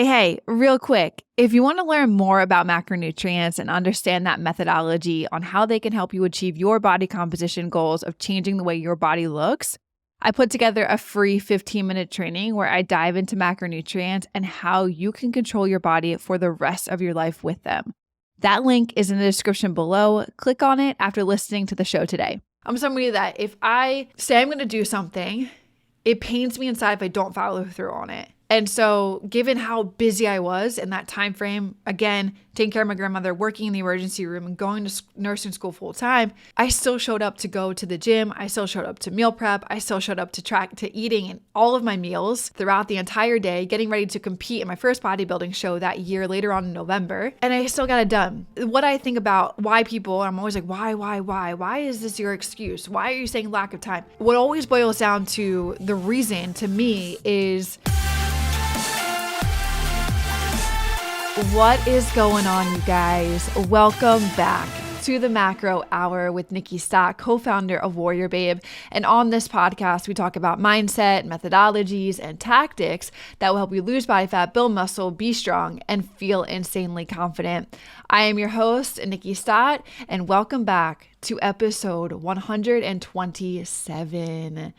Hey, real quick. If you want to learn more about macronutrients and understand that methodology on how they can help you achieve your body composition goals of changing the way your body looks, I put together a free 15-minute training where I dive into macronutrients and how you can control your body for the rest of your life with them. That link is in the description below. Click on it after listening to the show today. I'm somebody that if I say I'm going to do something, it pains me inside if I don't follow through on it. And so given how busy I was in that time frame, again, taking care of my grandmother, working in the emergency room and going to nursing school full time, I still showed up to go to the gym. I still showed up to meal prep. I still showed up to eating in all of my meals throughout the entire day, getting ready to compete in my first bodybuilding show that year later on in November. And I still got it done. What I think about why people, I'm always like, why? Why is this your excuse? Why are you saying lack of time? What always boils down to the reason to me is, what is going on, you guys? Welcome back to the Macro Hour with Nikki Stott, co-founder of WarriorBabe. And on this podcast, we talk about mindset, methodologies, and tactics that will help you lose body fat, build muscle, be strong, and feel insanely confident. I am your host, Nikki Stott, and welcome back to episode 127.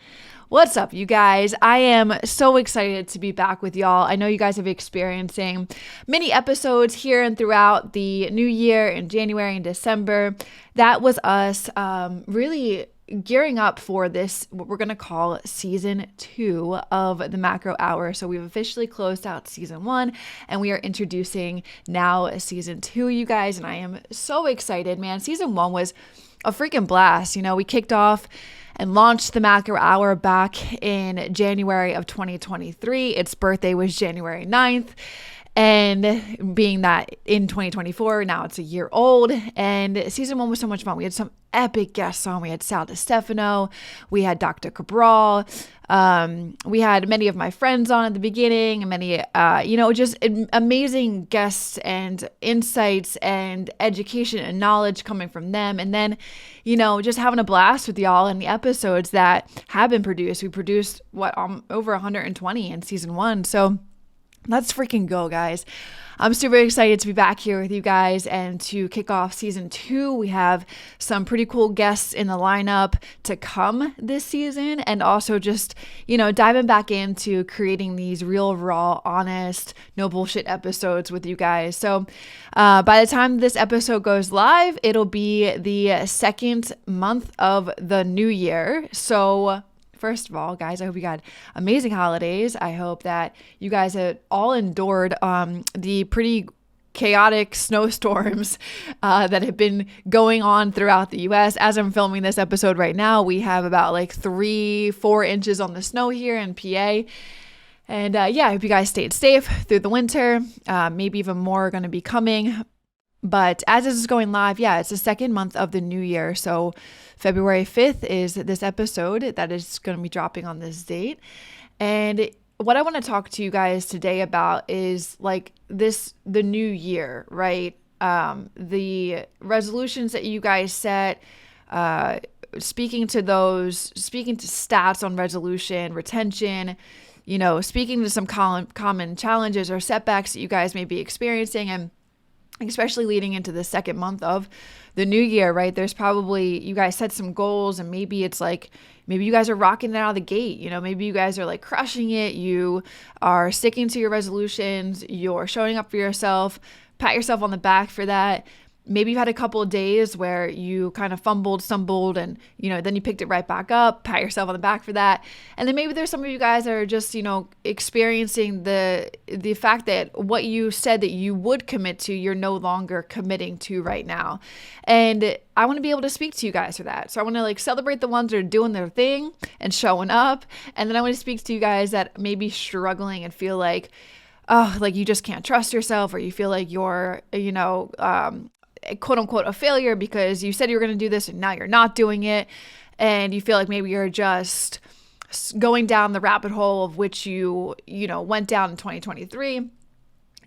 What's up, you guys? I am so excited to be back with y'all. I know you guys have been experiencing many episodes here and throughout the new year in January and December. That was us really gearing up for this, what we're going to call season 2 of the Macro Hour. So we've officially closed out season 1 and we are introducing now season 2, you guys. And I am so excited, man. Season 1 was a freaking blast. You know, we kicked off and launched the Macro Hour back in January of 2023. Its birthday was January 9th. And being that in 2024, now it's a year old. And season 1 was so much fun. We had some epic guests on. We had Sal DiStefano. We had Dr. Cabral. We had many of my friends on at the beginning, and many, just amazing guests and insights and education and knowledge coming from them. And then, just having a blast with y'all in the episodes that have been produced. We produced over 120 in season 1. So let's freaking go, guys. I'm super excited to be back here with you guys and to kick off season 2. We have some pretty cool guests in the lineup to come this season, and also just, diving back into creating these real, raw, honest, no bullshit episodes with you guys. So by the time this episode goes live, it'll be the second month of the new year. So first of all, guys, I hope you got amazing holidays. I hope that you guys have all endured the pretty chaotic snowstorms that have been going on throughout the U.S. As I'm filming this episode right now, we have about 3-4 inches on the snow here in PA. And I hope you guys stayed safe through the winter. Maybe even more are going to be coming. But as this is going live, it's the second month of the new year. So February 5th is this episode that is going to be dropping on this date. And what I want to talk to you guys today about is the new year, right? The resolutions that you guys set, speaking to stats on resolution, retention, speaking to some common challenges or setbacks that you guys may be experiencing, and especially leading into the second month of the new year, right? There's probably, you guys set some goals, and maybe it's maybe you guys are rocking it out of the gate. Maybe you guys are crushing it. You are sticking to your resolutions. You're showing up for yourself. Pat yourself on the back for that. Maybe you've had a couple of days where you kind of stumbled, and, then you picked it right back up, pat yourself on the back for that. And then maybe there's some of you guys that are just, experiencing the fact that what you said that you would commit to, you're no longer committing to right now. And I want to be able to speak to you guys for that. So I want to celebrate the ones that are doing their thing and showing up. And then I want to speak to you guys that may be struggling and feel you just can't trust yourself, or you feel like you're, quote unquote a failure because you said you were going to do this and now you're not doing it. And you feel like maybe you're just going down the rabbit hole of which you went down in 2023.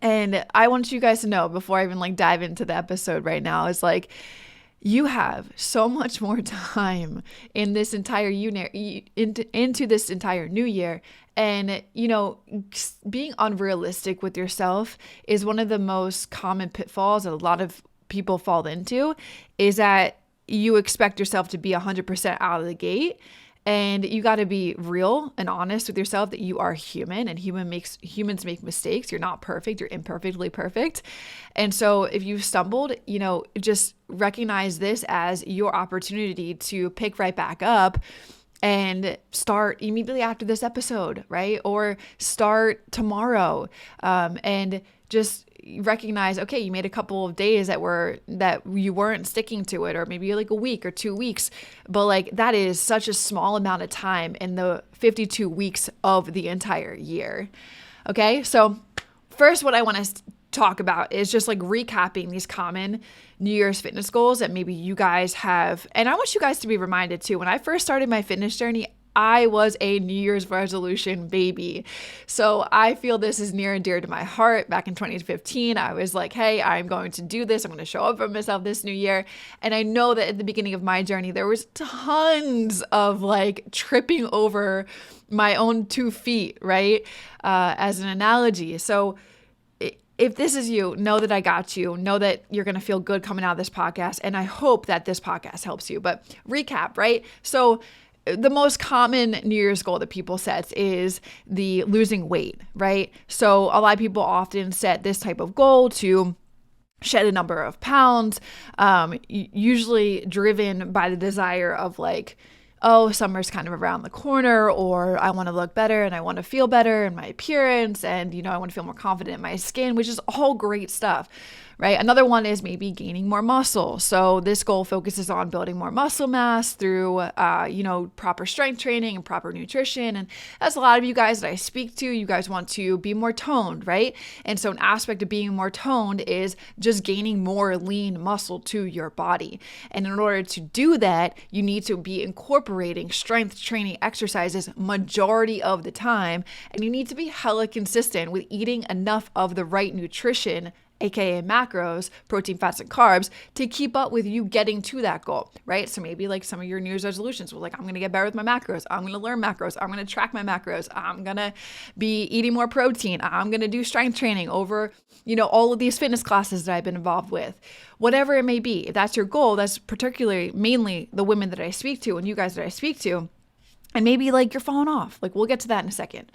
And I want you guys to know, before I even dive into the episode right now, is You have so much more time in this entire into this entire new year. And, being unrealistic with yourself is one of the most common pitfalls that a lot of people fall into, is that you expect yourself to be 100% out of the gate. And you got to be real and honest with yourself that you are human, and humans make mistakes. You're not perfect. You're imperfectly perfect. And so if you've stumbled, just recognize this as your opportunity to pick right back up and start immediately after this episode, right? Or start tomorrow, and just recognize, okay, you made a couple of days that you weren't sticking to it, or maybe like a week or 2 weeks, but like that is such a small amount of time in the 52 weeks of the entire year. Okay, so first, what I want to talk about is just like recapping these common New Year's fitness goals that maybe you guys have. And I want you guys to be reminded too, when I first started my fitness journey, I was a New Year's resolution baby. So I feel this is near and dear to my heart. Back in 2015, I was like, hey, I'm going to do this. I'm going to show up for myself this new year. And I know that at the beginning of my journey, there was tons of like tripping over my own 2 feet, right? As an analogy. So if this is you, know that I got you. Know that you're going to feel good coming out of this podcast. And I hope that this podcast helps you. But recap, right? So the most common New Year's goal that people set is the losing weight, right? So a lot of people often set this type of goal to shed a number of pounds, usually driven by the desire of like, oh, summer's kind of around the corner, or I want to look better and I want to feel better in my appearance, and I want to feel more confident in my skin, which is all great stuff, right? Another one is maybe gaining more muscle. So this goal focuses on building more muscle mass through, proper strength training and proper nutrition. And that's a lot of you guys that I speak to. You guys want to be more toned, right? And so an aspect of being more toned is just gaining more lean muscle to your body. And in order to do that, you need to be incorporating strength training exercises majority of the time. And you need to be hella consistent with eating enough of the right nutrition, aka macros, protein, fats, and carbs, to keep up with you getting to that goal, right? So maybe like some of your New Year's resolutions were like, I'm going to get better with my macros. I'm going to learn macros. I'm going to track my macros. I'm going to be eating more protein. I'm going to do strength training over, all of these fitness classes that I've been involved with. Whatever it may be, if that's your goal, that's particularly mainly the women that I speak to and you guys that I speak to. And maybe like you're falling off. Like we'll get to that in a second.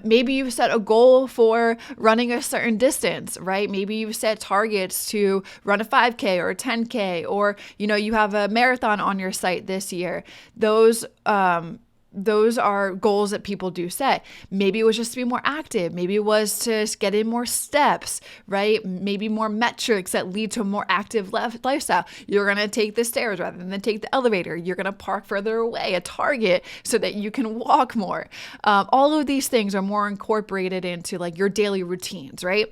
Maybe you've set a goal for running a certain distance, right? Maybe you've set targets to run a 5K or a 10K, or, you have a marathon on your site this year. Those are goals that people do set. Maybe it was just to be more active. Maybe it was to get in more steps, right? Maybe more metrics that lead to a more active lifestyle. You're going to take the stairs rather than take the elevator. You're going to park further away, a target, so that you can walk more. All of these things are more incorporated into like your daily routines, right?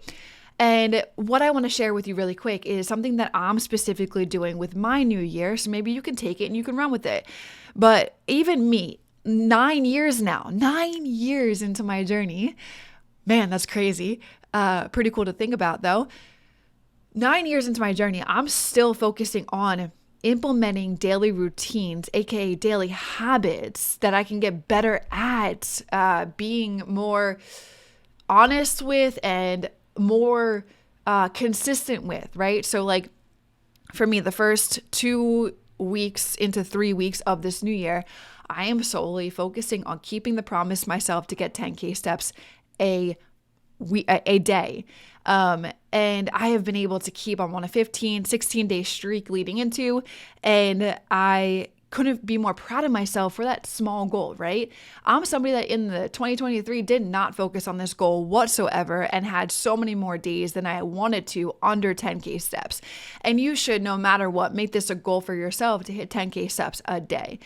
And what I want to share with you really quick is something that I'm specifically doing with my new year. So maybe you can take it and you can run with it. But even me, 9 years into my journey. Man, that's crazy. Pretty cool to think about though. 9 years into my journey, I'm still focusing on implementing daily routines, aka daily habits that I can get better at, being more honest with and more consistent with, right? So like for me, the first 2 weeks into 3 weeks of this new year, I am solely focusing on keeping the promise myself to get 10K steps a day. And I have been able to keep on a 16-day streak leading into, and I couldn't be more proud of myself for that small goal, right? I'm somebody that in the 2023 did not focus on this goal whatsoever and had so many more days than I wanted to under 10K steps. And you should, no matter what, make this a goal for yourself to hit 10K steps a day.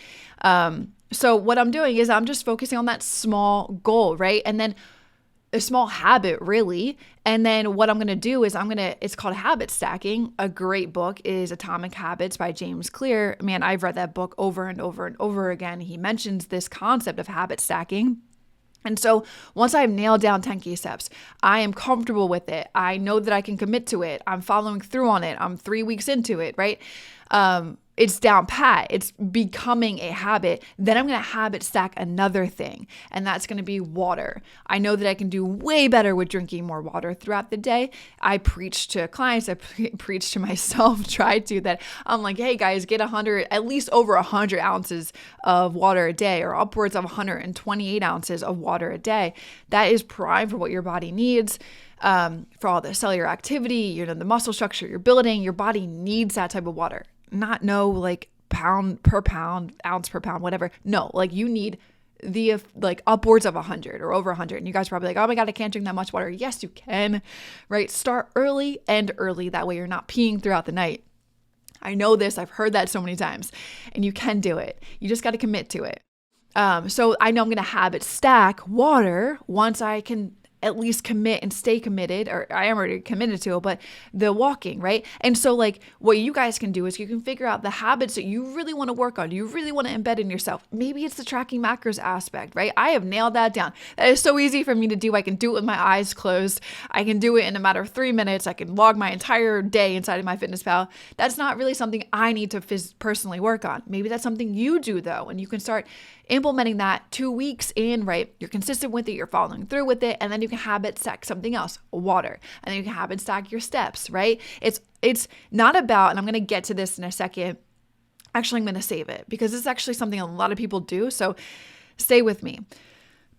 So what I'm doing is I'm just focusing on that small goal, right? And then a small habit, really. And then what I'm going to do is it's called habit stacking. A great book is Atomic Habits by James Clear. Man, I've read that book over and over and over again. He mentions this concept of habit stacking. And so once I've nailed down 10K steps, I am comfortable with it. I know that I can commit to it. I'm following through on it. I'm 3 weeks into it, right? It's down pat. It's becoming a habit. Then I'm going to habit stack another thing, and that's going to be water. I know that I can do way better with drinking more water throughout the day. I preach to clients, I preach to myself, try to, that I'm like, hey guys, get at least over 100 ounces of water a day, or upwards of 128 ounces of water a day. That is prime for what your body needs. For all the cellular activity, the muscle structure you're building, your body needs that type of water. Not no like pound per pound, ounce per pound, whatever. No, like you need the like upwards of 100 or over 100. And you guys are probably like, oh my God, I can't drink that much water. Yes, you can, right? Start early, end early. That way you're not peeing throughout the night. I know this. I've heard that so many times, and you can do it. You just got to commit to it. So I know I'm going to habit stack water once I can at least commit and stay committed, or I am already committed to it, but the walking, right? And so like what you guys can do is you can figure out the habits that you really want to work on, you really want to embed in yourself. Maybe it's the tracking macros aspect, right? I have nailed that down. That is so easy for me to do. I can do it with my eyes closed. I can do it in a matter of 3 minutes. I can log my entire day inside of MyFitnessPal. That's not really something I need to personally work on. Maybe that's something you do though, and you can start implementing that 2 weeks in, right? You're consistent with it, you're following through with it, and then you can habit stack something else, water, and then you can habit stack your steps, right? It's not about, and I'm going to get to this in a second. Actually, I'm going to save it because this is actually something a lot of people do. So stay with me.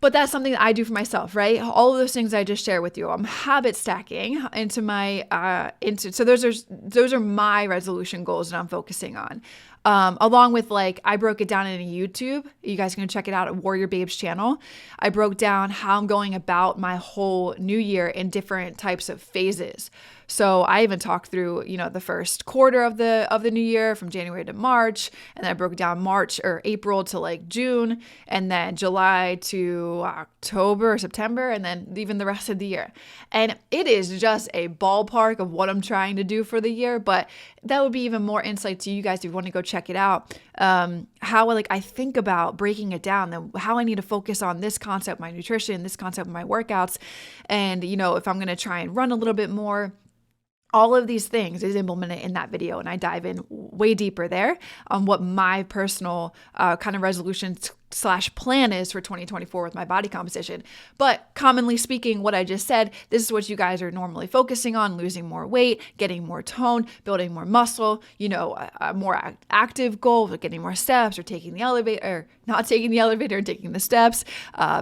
But that's something that I do for myself, right? All of those things I just shared with you, I'm habit stacking into my, so those are my resolution goals that I'm focusing on. Along with I broke it down in a YouTube. You guys can check it out at WarriorBabe's channel. I broke down how I'm going about my whole new year in different types of phases. So I even talked through, the first quarter of the new year from January to March, and then I broke down March or April to June, and then July to October or September, and then even the rest of the year. And it is just a ballpark of what I'm trying to do for the year, but that would be even more insight to you guys if you want to go check it out. How I think about breaking it down, and how I need to focus on this concept, my nutrition, this concept, my workouts, and if I'm going to try and run a little bit more. All of these things is implemented in that video, and I dive in way deeper there on what my personal kind of resolution / plan is for 2024 with my body composition. But commonly speaking, what I just said, this is what you guys are normally focusing on: losing more weight, getting more tone, building more muscle, a more active goal, getting more steps, or taking the elevator, or not taking the elevator, taking the steps,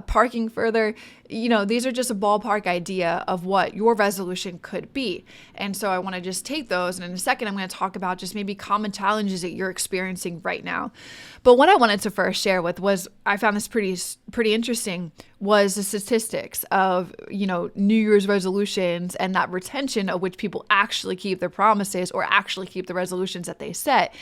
parking further. These are just a ballpark idea of what your resolution could be. And so I want to just take those. And in a second, I'm going to talk about just maybe common challenges that you're experiencing right now. But what I wanted to first share was, I found this pretty interesting, was the statistics of, New Year's resolutions and that retention of which people actually keep their promises or actually keep the resolutions that they set.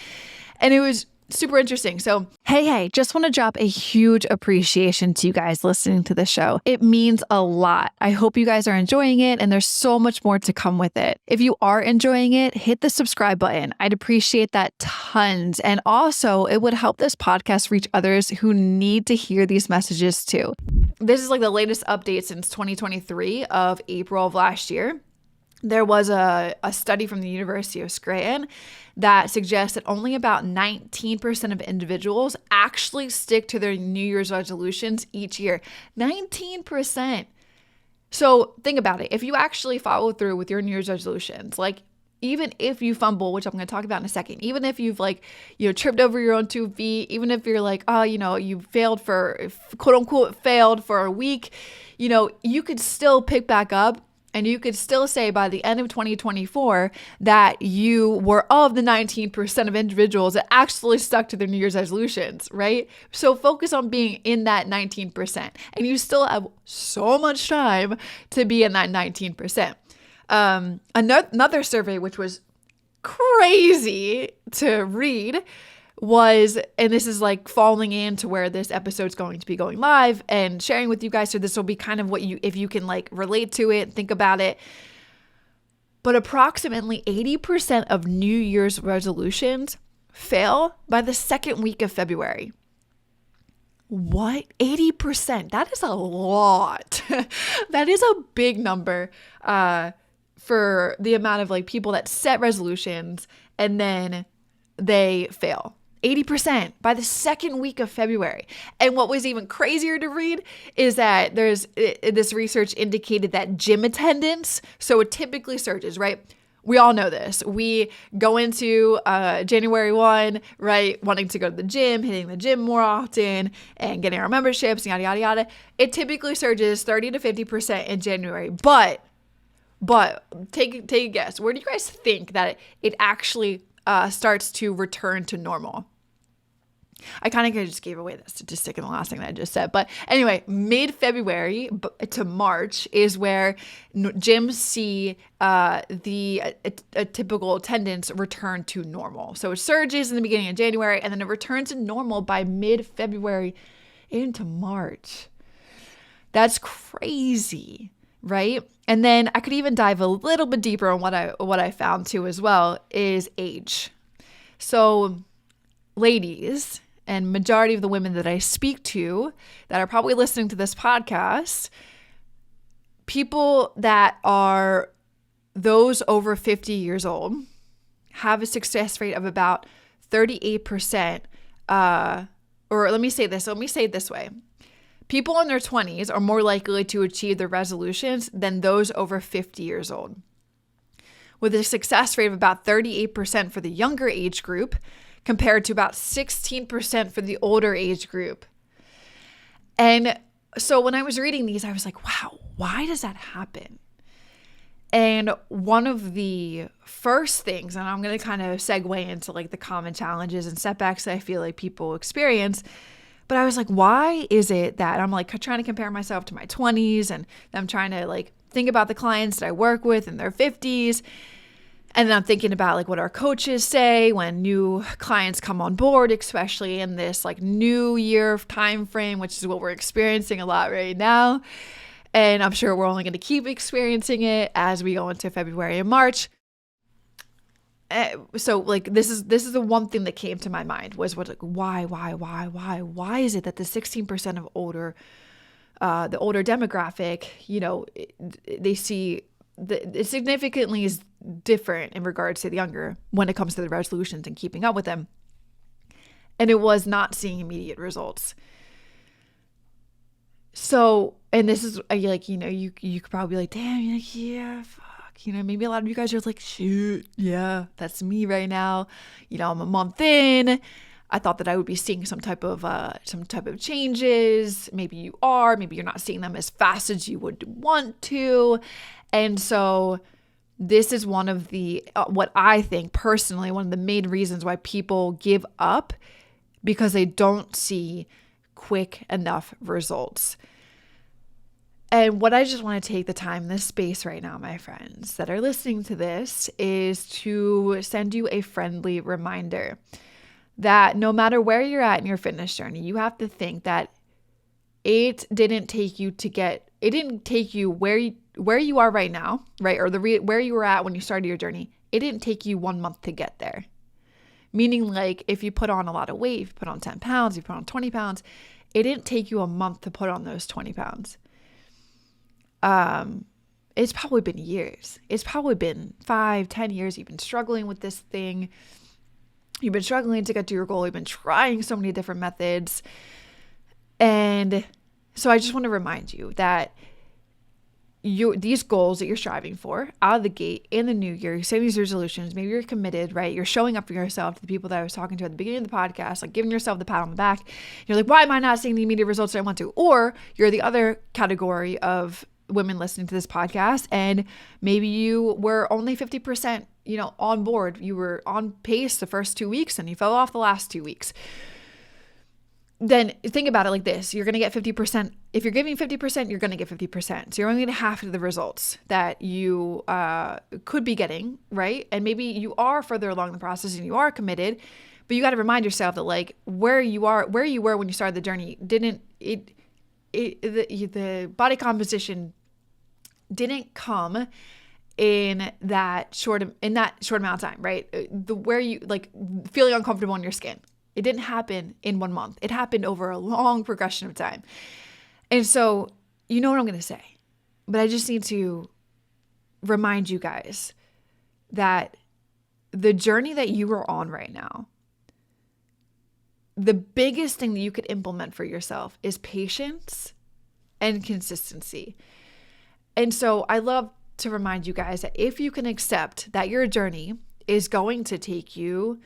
And it was super interesting. So, hey, just want to drop a huge appreciation to you guys listening to the show. It means a lot. I hope you guys are enjoying it, and there's so much more to come with it. If you are enjoying it, hit the subscribe button. I'd appreciate that tons. And also, it would help this podcast reach others who need to hear these messages too. This is the latest update since 2023 of April of last year. There was a study from the University of Scranton that suggests that only about 19% of individuals actually stick to their New Year's resolutions each year. 19%. So think about it. If you actually follow through with your New Year's resolutions, even if you fumble, which I'm going to talk about in a second, even if you've tripped over your own 2 feet, even if you're you failed for, quote unquote, failed for a week, you could still pick back up. And you could still say by the end of 2024 that you were of the 19% of individuals that actually stuck to their New Year's resolutions, right? So focus on being in that 19%. And you still have so much time to be in that 19%. Another survey, which was crazy to read, was, and this is falling into where this episode's going to be going live and sharing with you guys. So this will be kind of what if you can relate to it, think about it. But approximately 80% of New Year's resolutions fail by the second week of February. What? 80%? That is a lot. That is a big number for the amount of like people that set resolutions and then they fail. 80% by the second week of February. And what was even crazier to read is that this research indicated that gym attendance, so it typically surges, right? We all know this. We go into January 1, right, wanting to go to the gym, hitting the gym more often, and getting our memberships, yada, yada, yada. It typically surges 30 to 50% in January. But take a guess. Where do you guys think that it actually starts to return to normal? I kind of just gave away the statistic in the last thing that I just said. But anyway, mid-February to March is where gyms see the typical attendance return to normal. So it surges in the beginning of January, and then it returns to normal by mid-February into March. That's crazy, right? And then I could even dive a little bit deeper on what I found too as well is age. So ladies, and majority of the women that I speak to that are probably listening to this podcast, people that are those over 50 years old have a success rate of about 38%. Or let me say it this way. People in their 20s are more likely to achieve their resolutions than those over 50 years old, with a success rate of about 38% for the younger age group, compared to about 16% for the older age group. And so when I was reading these, I was like, wow, why does that happen? And one of the first things, and I'm going to kind of segue into like the common challenges and setbacks that I feel like people experience, but I was like, why is it that I'm like trying to compare myself to my 20s and I'm trying to like think about the clients that I work with in their 50s. And then I'm thinking about like what our coaches say when new clients come on board, especially in this like new year time frame, which is what we're experiencing a lot right now. And I'm sure we're only going to keep experiencing it as we go into February and March. So like this is the one thing that came to my mind was why is it that the 16% of the older demographic, they see it significantly is different in regards to the younger when it comes to the resolutions and keeping up with them. And it was not seeing immediate results. So, and this is like, you could probably be like, damn, you're like, yeah, fuck, maybe a lot of you guys are like, shoot, yeah, that's me right now. I'm a month in. I thought that I would be seeing some type of changes. Maybe you are, maybe you're not seeing them as fast as you would want to. And so this is one of the, what I think personally, one of the main reasons why people give up, because they don't see quick enough results. And what I just want to take the time in this space right now, my friends that are listening to this, is to send you a friendly reminder that no matter where you're at in your fitness journey, you have to think that it didn't take you where you are right now, right? Or where you were at when you started your journey. It didn't take you 1 month to get there. Meaning like if you put on a lot of weight, if you put on 10 pounds, if you put on 20 pounds, it didn't take you a month to put on those 20 pounds. It's probably been years. It's probably been 5-10 years. You've been struggling with this thing. You've been struggling to get to your goal. You've been trying so many different methods. And so I just want to remind you that these goals that you're striving for out of the gate in the new year, you're setting these resolutions, maybe you're committed, right? You're showing up for yourself, to the people that I was talking to at the beginning of the podcast, like giving yourself the pat on the back. You're like, why am I not seeing the immediate results that I want to? Or you're the other category of women listening to this podcast, and maybe you were only 50%, on board. You were on pace the first 2 weeks and you fell off the last 2 weeks. Then think about it like this. You're going to get 50%. If you're giving 50%, you're going to get 50%. So you're only going to half of the results that you could be getting, right? And maybe you are further along the process and you are committed, but you got to remind yourself that like where you were when you started the journey, the body composition didn't come in that short amount of time, right? Where you like feeling uncomfortable in your skin. It didn't happen in 1 month. It happened over a long progression of time. And so, you know what I'm going to say, but I just need to remind you guys that the journey that you are on right now, the biggest thing that you could implement for yourself is patience and consistency. And so I love to remind you guys that if you can accept that your journey is going to take you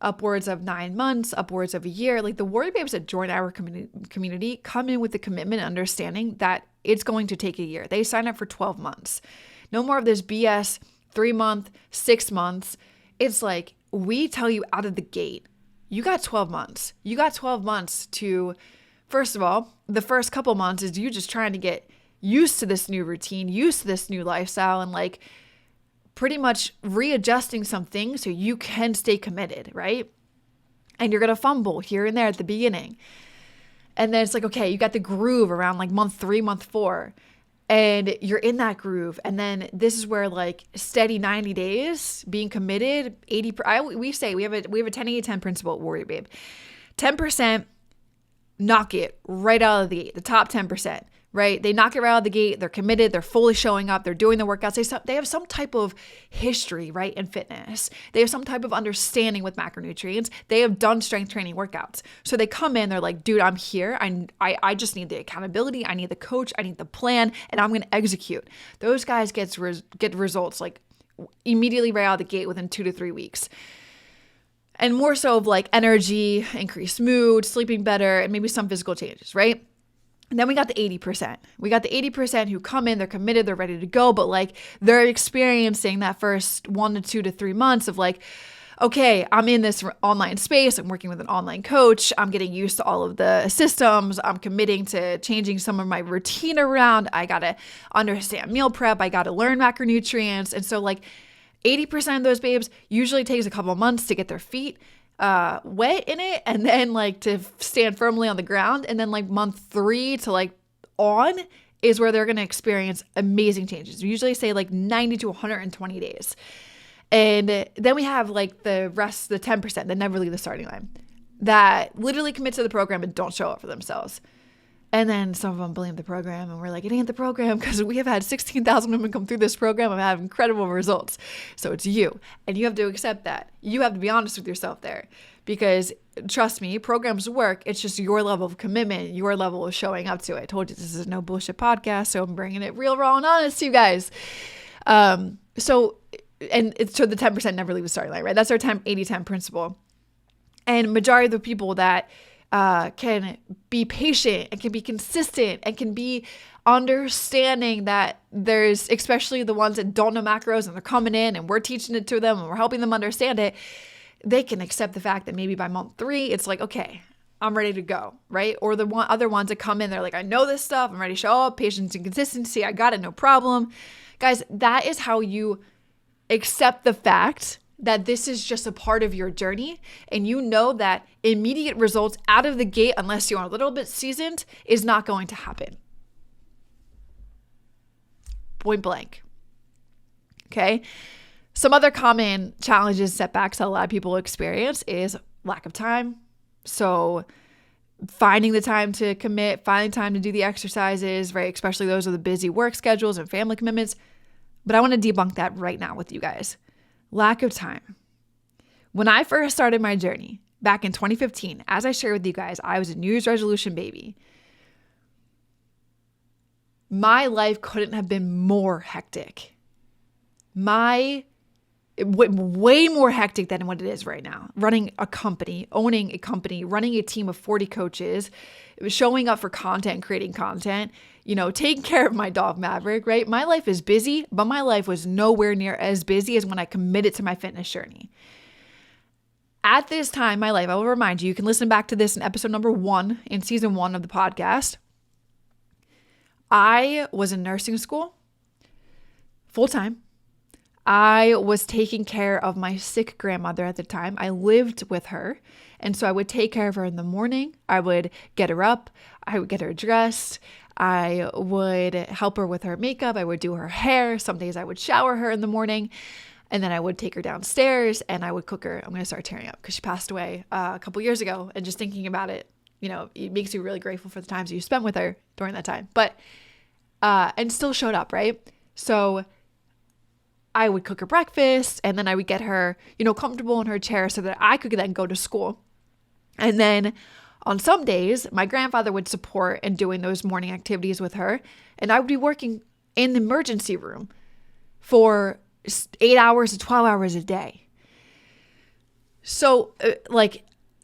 upwards of 9 months, upwards of a year, like the WarriorBabes that join our community come in with the commitment and understanding that it's going to take a year. They sign up for 12 months. No more of this BS 3 month, 6 months. It's like we tell you out of the gate, you got 12 months. You got 12 months to, first of all, the first couple months is you just trying to get used to this new routine, used to this new lifestyle, and like pretty much readjusting some things so you can stay committed, right? And you're going to fumble here and there at the beginning. And then it's like, okay, you got the groove around like month 3, month 4, and you're in that groove. And then this is where like steady 90 days being committed, 80, we say we have a 10-80-10 principle at WarriorBabe. 10% knock it right out of the gate, the top 10%. Right? They knock it right out of the gate. They're committed. They're fully showing up. They're doing the workouts. They have some type of history, right, in fitness. They have some type of understanding with macronutrients. They have done strength training workouts. So they come in, they're like, dude, I'm here. I just need the accountability. I need the coach. I need the plan, and I'm going to execute. Those guys get results like immediately right out of the gate within 2 to 3 weeks. And more so of like energy, increased mood, sleeping better, and maybe some physical changes, right? And then we got the 80%. We got the 80% who come in, they're committed, they're ready to go, but like they're experiencing that first 1 to 2 to 3 months of like, okay, I'm in this online space. I'm working with an online coach. I'm getting used to all of the systems. I'm committing to changing some of my routine around. I got to understand meal prep. I got to learn macronutrients. And so like 80% of those babes usually takes a couple of months to get their feet wet in it, and then like to stand firmly on the ground. And then like month 3 to like on is where they're going to experience amazing changes. We usually say like 90 to 120 days. And then we have like the rest, the 10% that never leave the starting line, that literally commit to the program and don't show up for themselves. And then some of them blame the program, and we're like, it ain't the program, because we have had 16,000 women come through this program and have incredible results. So it's you, and you have to accept that. You have to be honest with yourself there, because trust me, programs work. It's just your level of commitment, your level of showing up to it. I told you this is no bullshit podcast, so I'm bringing it real, raw, and honest to you guys. So the 10% never leave the starting line, right? That's our 80-10 principle. And majority of the people that can be patient and can be consistent and can be understanding that there's, especially the ones that don't know macros and they're coming in and we're teaching it to them and we're helping them understand it, they can accept the fact that maybe by month 3, it's like, okay, I'm ready to go, right? Or the other ones that come in, they're like, I know this stuff, I'm ready to show up, patience and consistency, I got it, no problem. Guys, that is how you accept the fact that this is just a part of your journey, and you know that immediate results out of the gate, unless you're a little bit seasoned, is not going to happen. Point blank. Okay? Some other common challenges, setbacks that a lot of people experience is lack of time. So finding the time to commit, finding time to do the exercises, right? Especially those with the busy work schedules and family commitments. But I want to debunk that right now with you guys. Lack of time. When I first started my journey back in 2015, as I shared with you guys, I was a New Year's resolution baby. My life couldn't have been more hectic. Way more hectic than what it is right now. Running a company, owning a company, running a team of 40 coaches, showing up for content, creating content, taking care of my dog Maverick, right? My life is busy, but my life was nowhere near as busy as when I committed to my fitness journey. At this time in my life, I will remind you, you can listen back to this in episode number 1 in season 1 of the podcast. I was in nursing school full-time. I was taking care of my sick grandmother at the time. I lived with her. And so I would take care of her in the morning. I would get her up. I would get her dressed. I would help her with her makeup. I would do her hair. Some days I would shower her in the morning. And then I would take her downstairs and I would cook her. I'm going to start tearing up because she passed away a couple years ago. And just thinking about it, it makes you really grateful for the times you spent with her during that time. But, and still showed up, right? So I would cook her breakfast and then I would get her, comfortable in her chair so that I could then go to school. And then on some days, my grandfather would support in doing those morning activities with her. And I would be working in the emergency room for 8 hours to 12 hours a day. So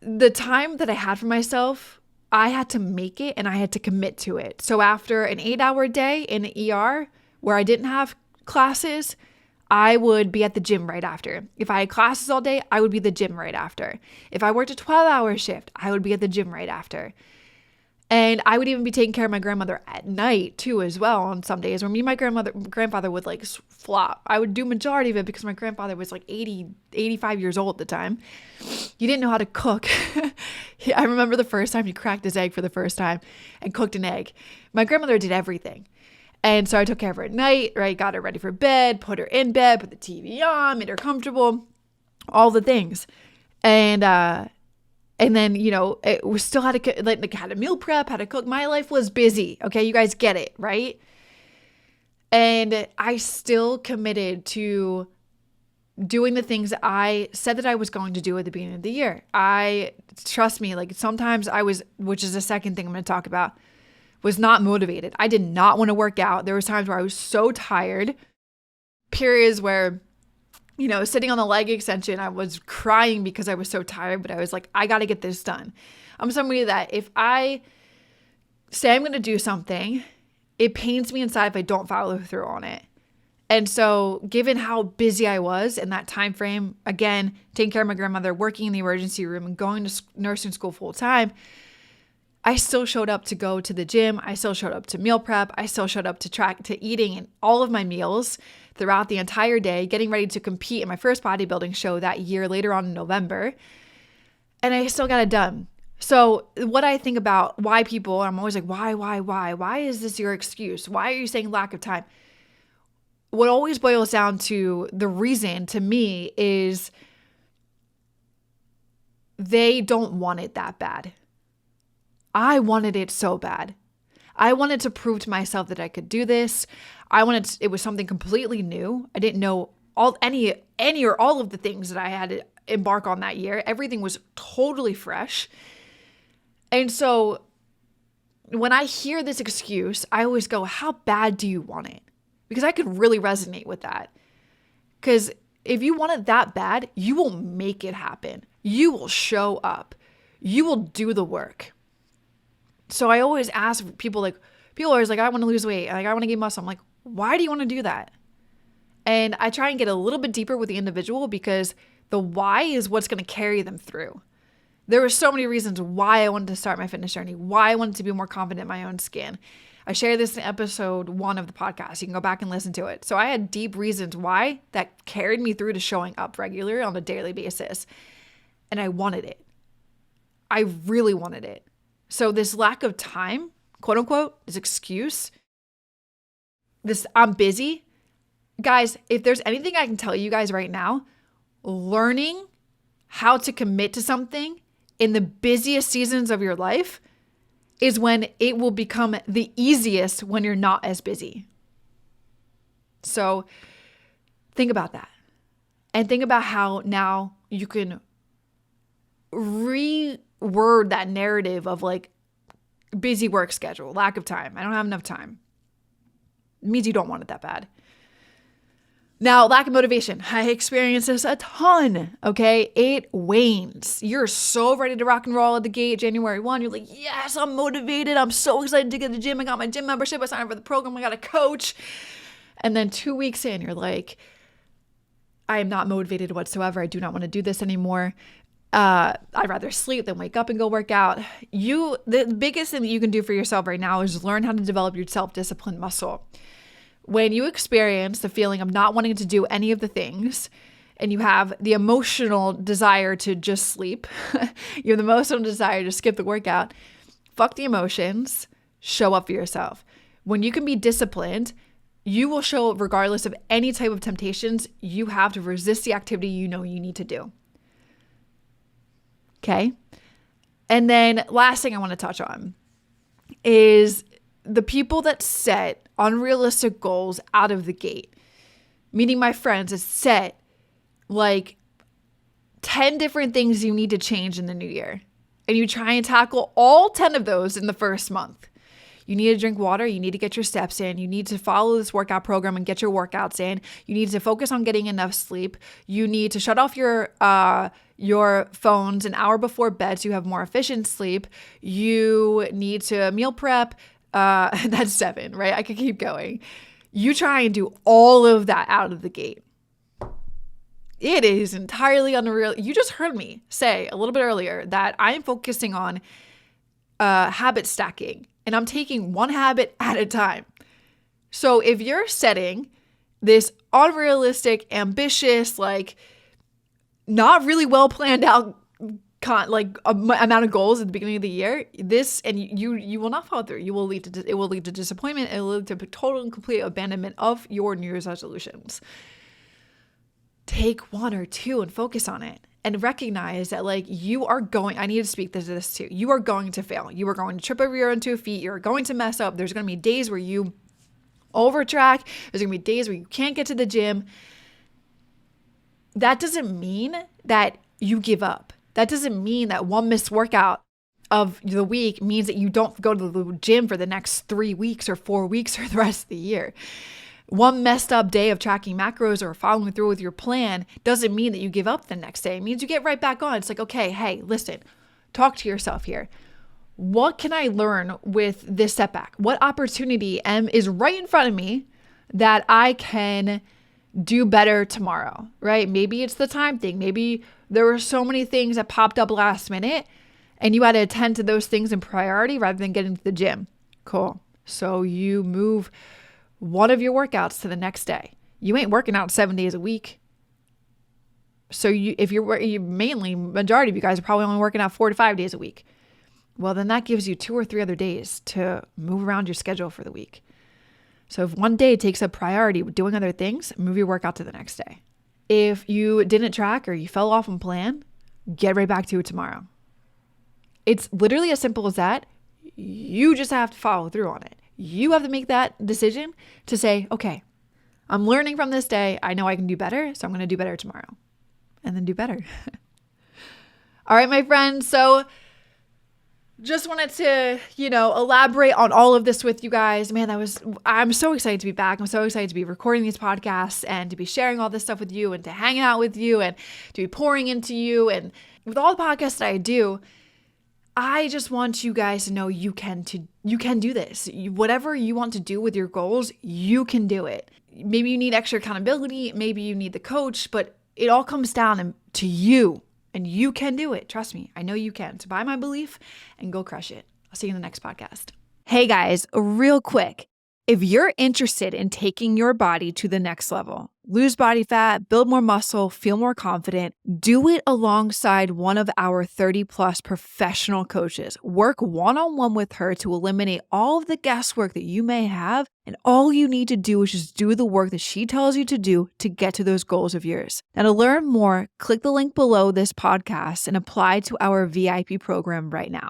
the time that I had for myself, I had to make it and I had to commit to it. So after an 8-hour day in the ER where I didn't have classes, I would be at the gym right after. If I had classes all day, I would be at the gym right after. If I worked a 12-hour shift, I would be at the gym right after. And I would even be taking care of my grandmother at night too as well on some days where me and my grandfather would flop. I would do majority of it because my grandfather was 80, 85 years old at the time. He didn't know how to cook. I remember the first time he cracked his egg for the first time and cooked an egg. My grandmother did everything. And so I took care of her at night, right? Got her ready for bed, put her in bed, put the TV on, made her comfortable, all the things. And then, it was still had to, had a meal prep, had to cook. My life was busy. Okay. You guys get it, right? And I still committed to doing the things that I said that I was going to do at the beginning of the year. Trust me, sometimes I was, which is the second thing I'm going to talk about, was not motivated. I did not want to work out. There was times where I was so tired, periods where, sitting on the leg extension, I was crying because I was so tired, but I was like, I got to get this done. I'm somebody that if I say I'm going to do something, it pains me inside if I don't follow through on it. And so given how busy I was in that time frame, again, taking care of my grandmother, working in the emergency room and going to nursing school full time, I still showed up to go to the gym. I still showed up to meal prep. I still showed up to eating and all of my meals throughout the entire day, getting ready to compete in my first bodybuilding show that year later on in November. And I still got it done. So what I think about why people, I'm always like, why? Why is this your excuse? Why are you saying lack of time? What always boils down to the reason to me is they don't want it that bad. I wanted it so bad. I wanted to prove to myself that I could do this. It was something completely new. I didn't know any or all of the things that I had to embark on that year. Everything was totally fresh. And so when I hear this excuse, I always go, how bad do you want it? Because I could really resonate with that. Because if you want it that bad, you will make it happen. You will show up. You will do the work. So I always ask people are always like, I want to lose weight. I want to gain muscle. I'm like, why do you want to do that? And I try and get a little bit deeper with the individual because the why is what's going to carry them through. There were so many reasons why I wanted to start my fitness journey, why I wanted to be more confident in my own skin. I shared this in episode 1 of the podcast. You can go back and listen to it. So I had deep reasons why that carried me through to showing up regularly on a daily basis. And I wanted it. I really wanted it. So this lack of time, quote unquote, this excuse, this I'm busy. Guys, if there's anything I can tell you guys right now, learning how to commit to something in the busiest seasons of your life is when it will become the easiest when you're not as busy. So think about that. And think about how now you can reword that narrative of busy work schedule, lack of time. I don't have enough time. It means you don't want it that bad. Now, lack of motivation. I experience this a ton, okay? It wanes. You're so ready to rock and roll at the gate January 1. You're like, yes, I'm motivated. I'm so excited to get to the gym. I got my gym membership. I signed up for the program. I got a coach. And then 2 weeks in, you're like, I am not motivated whatsoever. I do not want to do this anymore. I'd rather sleep than wake up and go work out. The biggest thing that you can do for yourself right now is learn how to develop your self-discipline muscle. When you experience the feeling of not wanting to do any of the things and you have the emotional desire to just sleep, you have the emotional desire to skip the workout, fuck the emotions, show up for yourself. When you can be disciplined, you will show, regardless of any type of temptations, you have to resist the activity you know you need to do. Okay? And then last thing I want to touch on is the people that set unrealistic goals out of the gate. Meaning my friends that set like 10 different things you need to change in the new year. And you try and tackle all 10 of those in the first month. You need to drink water. You need to get your steps in. You need to follow this workout program and get your workouts in. You need to focus on getting enough sleep. You need to shut off your phones an hour before bed so you have more efficient sleep. You need to meal prep. That's 7, right? I could keep going. You try and do all of that out of the gate. It is entirely unreal. You just heard me say a little bit earlier that I am focusing on habit stacking. And I'm taking one habit at a time. So if you're setting this unrealistic, ambitious, like not really well planned out amount of goals at the beginning of the year, you will not follow through. It will lead to disappointment. It will lead to total and complete abandonment of your New Year's resolutions. Take 1 or 2 and focus on it. And recognize that I need to speak to this too. You are going to fail. You are going to trip over your own 2 feet. You're going to mess up. There's going to be days where you overtrack. There's going to be days where you can't get to the gym. That doesn't mean that you give up. That doesn't mean that one missed workout of the week means that you don't go to the gym for the next 3 weeks or 4 weeks or the rest of the year. One messed up day of tracking macros or following through with your plan doesn't mean that you give up the next day. It means you get right back on. It's like, okay, hey, listen, talk to yourself here. What can I learn with this setback? What opportunity is right in front of me that I can do better tomorrow, right? Maybe it's the time thing. Maybe there were so many things that popped up last minute and you had to attend to those things in priority rather than getting to the gym. Cool. So you move one of your workouts to the next day. You ain't working out 7 days a week. So majority of you guys are probably only working out 4 to 5 days a week. Well, then that gives you 2 or 3 other days to move around your schedule for the week. So if one day takes a priority with doing other things, move your workout to the next day. If you didn't track or you fell off on plan, get right back to it tomorrow. It's literally as simple as that. You just have to follow through on it. You have to make that decision to say, okay, I'm learning from this day. I know I can do better, so I'm going to do better tomorrow. And then do better. All right, my friends. So just wanted to, elaborate on all of this with you guys. Man, I'm so excited to be back. I'm so excited to be recording these podcasts and to be sharing all this stuff with you and to hang out with you and to be pouring into you. And with all the podcasts that I do, I just want you guys to know you can do this. Whatever you want to do with your goals, you can do it. Maybe you need extra accountability. Maybe you need the coach, but it all comes down to you and you can do it. Trust me. I know you can. So buy my belief and go crush it. I'll see you in the next podcast. Hey guys, real quick. If you're interested in taking your body to the next level, lose body fat, build more muscle, feel more confident, do it alongside one of our 30+ professional coaches. Work one-on-one with her to eliminate all of the guesswork that you may have, and all you need to do is just do the work that she tells you to do to get to those goals of yours. Now to learn more, click the link below this podcast and apply to our VIP program right now.